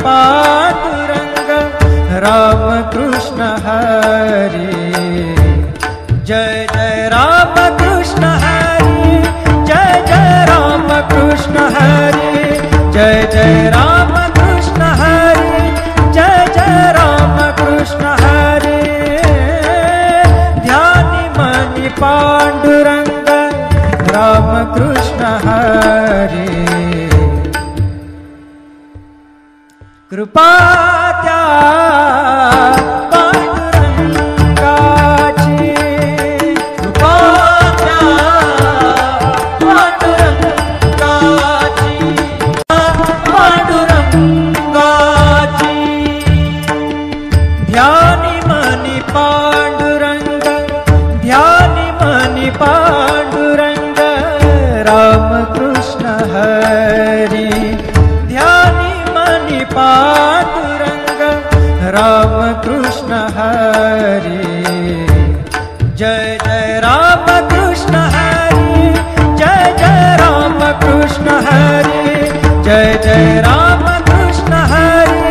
पांडुरंग राम कृष्ण हरे। जय जय राम कृष्ण हरे, जय जय राम कृष्ण हरे, जय जय राम कृष्ण हरे, जय जय राम कृष्ण हरे। ध्यानि मनि पांडुरंग राम कृष्ण हरे। कृपा त्या पांडुरंगाची, कृपा त्या पांडुरंगाची, पांडुरंगाची। ध्यानि मनि पांडुरंग, ध्यानि मनि पांडुरंग राम कृष्ण हरे। ध्यानि मनि पांडुरंग राम कृष्ण हरे। जय जय राम कृष्ण हरे, जय जय राम कृष्ण हरे, जय जय राम कृष्ण हरे,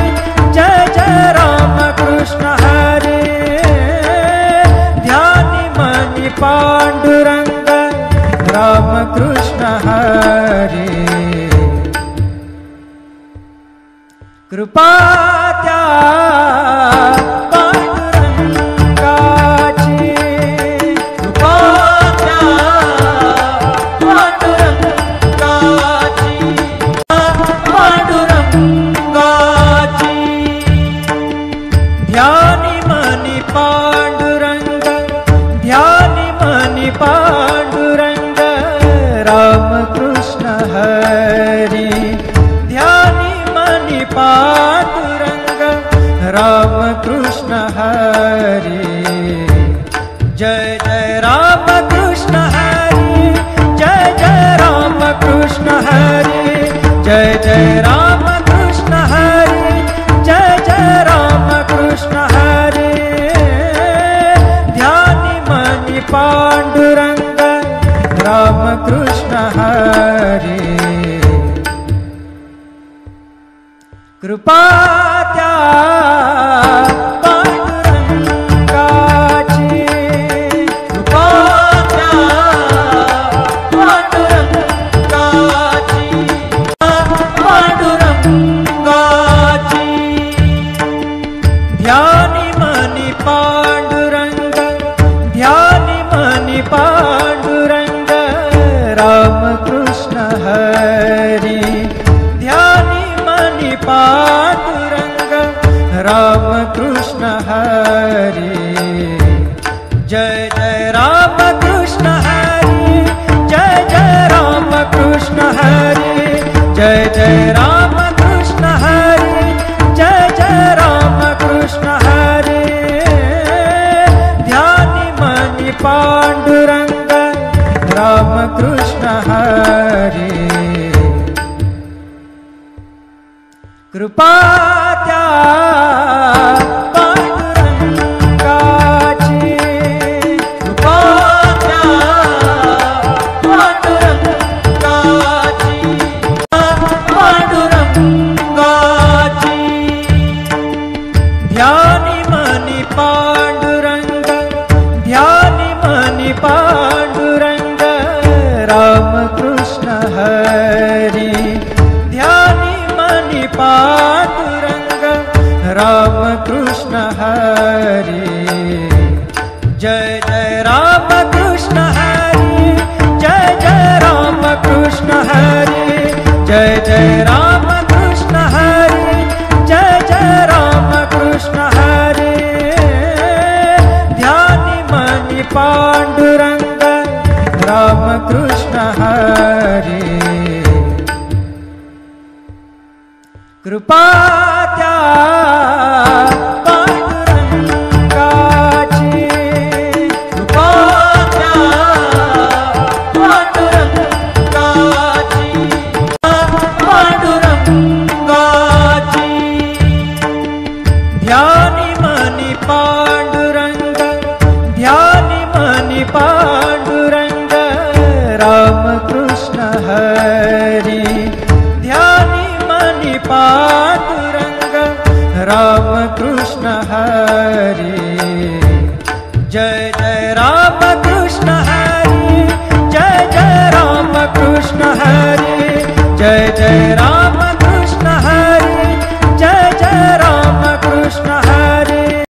जय जय राम कृष्ण हरे। ध्यानि मनि पांडुरंग राम कृष्ण हरे। कृपा त्या पांडुरंगाची, कृपा त्या पांडुरंगाची, पांडुरंगाची। ध्यानि मनि पांडुरंग, ध्यानि मनि पांडुरंग राम कृष्ण हरे। ध्यानि मनि पांडुरंग राम कृष्ण हरे। जय जय राम कृष्ण हरे, जय जय राम कृष्ण हरे, जय जय राम कृष्ण हरे, जय जय राम कृष्ण हरे। ध्यानि मनि पांडुरंग राम कृष्ण हरे। कृपा त्या पांडुरंगाची, कृपा त्या पांडुरंगाची, पांडुरंगाची। ध्यानि मनि पांडुरंग, ध्यानि मनि पांडुरंग राम कृष्ण हरे। ध्यानि मनि पांडुरंग राम कृष्ण हरे। जय जय राम कृष्ण हरे, जय जय राम कृष्ण हरे, जय जय राम कृष्ण हरे, जय जय राम कृष्ण हरे। ध्यानि मनि पांडुरंग राम कृष्ण हरे। कृपा त्या पांडुरंगाची, कृपा त्या पांडुरंगाची, पांडुरंगाची। ध्यानि मनि पांडुरंग, ध्यानि मनि पांडुरंग राम कृष्ण हरे। ध्यानि मनि पांडुरंग राम कृष्ण हरे। जय जय राम कृष्ण हरे, जय जय राम कृष्ण हरे, जय जय राम कृष्ण हरे, जय जय राम कृष्ण हरे। ध्यानि मनि पांडुरंग राम कृष्ण हरे। कृपा त्या पांडुरंगाची, कृपा त्या पांडुरंगाची, पांडुरंगाची। ध्यानि मनि पांडुरंग, ध्यानि मनि पांडुरंग राम कृष्ण हरे। ध्यानि मनि पांडुरंग कृष्ण हरि